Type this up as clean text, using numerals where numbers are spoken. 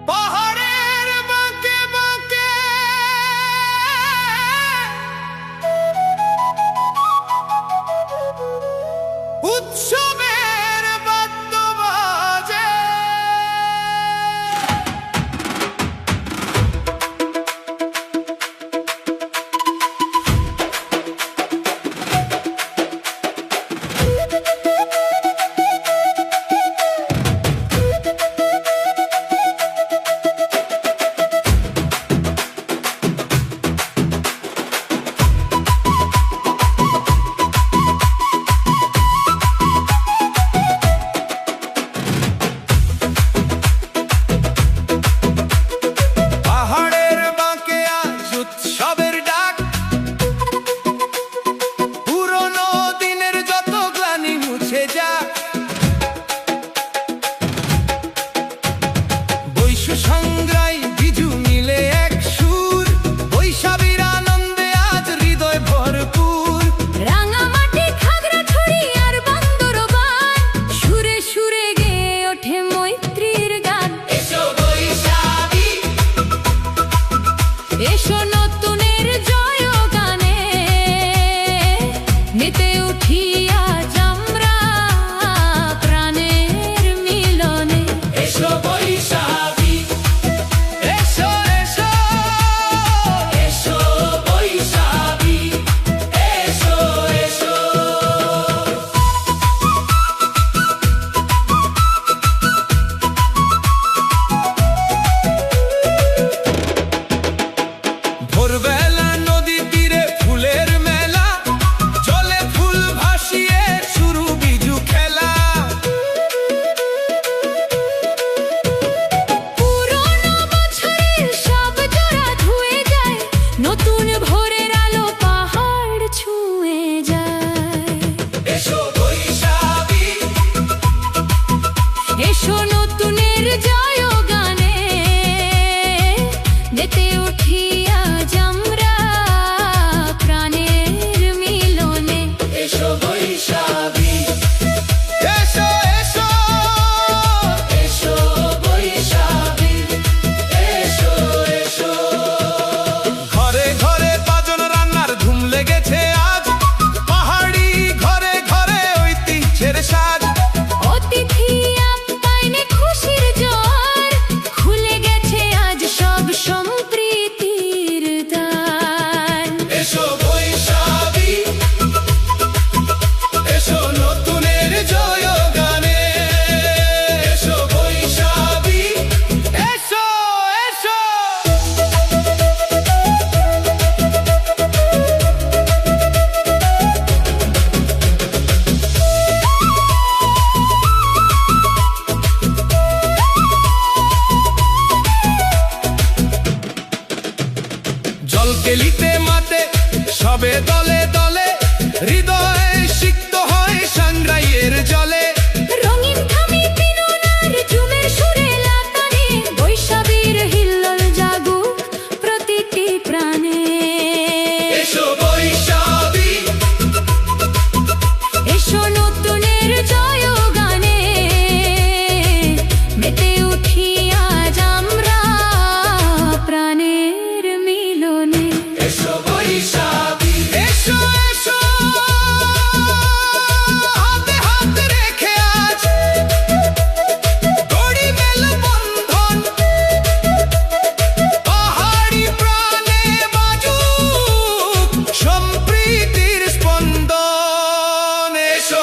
পাহাড়ের বাঁকে বাঁকে উৎসবের বাদ্য বাজে। এসো নতুনের জয় গানে মেতে উঠি আজ আমরা প্রাণের মিলনে। এসো বৈশাখী, এসো এসো এসো বৈশাখী, এসো এসো। ভোরবেলা নদী তীরে ফুলের মেলা, জলে ফুল ভাসিয়ে শুরু বিজু খেলা। পুরনো বছরের সব জোড়া ধুয়ে যায়, নতুন ভোরের আলো পাহাড় ছুঁয়ে যায়। এসো বৈশাখী, এসো নতুনের জয় গানে মেতে উঠি আজ আমরা প্রাণের মিলনে। এসো বৈশাখী, এসো এসো এসো বৈশাখী, এসো এসো। ঘরে ঘরে বাজন রান্নার ধুম লেগেছে আজ, পাহাড়ি ঘরে ঘরে ঐতিহ্যের সাজ। অতিথি আপ্যায়নে খুশির জোয়ার, খুলে গেছে আজ সব সম্প্রীতির দ্বার। এসো বৈশাখী, এসো নতুনের জয় গানে। এসো বৈশাখী, এসো এসো। জলকেলিতে মাতে সবে দলে দলে, হৃদয়ে সিক্ত হয় সাংগ্রাইয়ের জলে। রঙিন থামি পিনুনার ঝুমের সুরে লাতানে, বৈশাখীর হিল্লোল জাগুক প্রতিটি প্রাণে। এসো বৈশাখী, এসো নতুনের জয় গানে মেতে উঠি আজ আমরা প্রাণের মিলনে। এসো বৈশাখী, এসো এসো। হাতে হাত রেখে আজ গড়ি মেলবন্ধন, পাহাড়ি প্রাণে বাজুক সম্প্রীতির স্পন্দন। এসো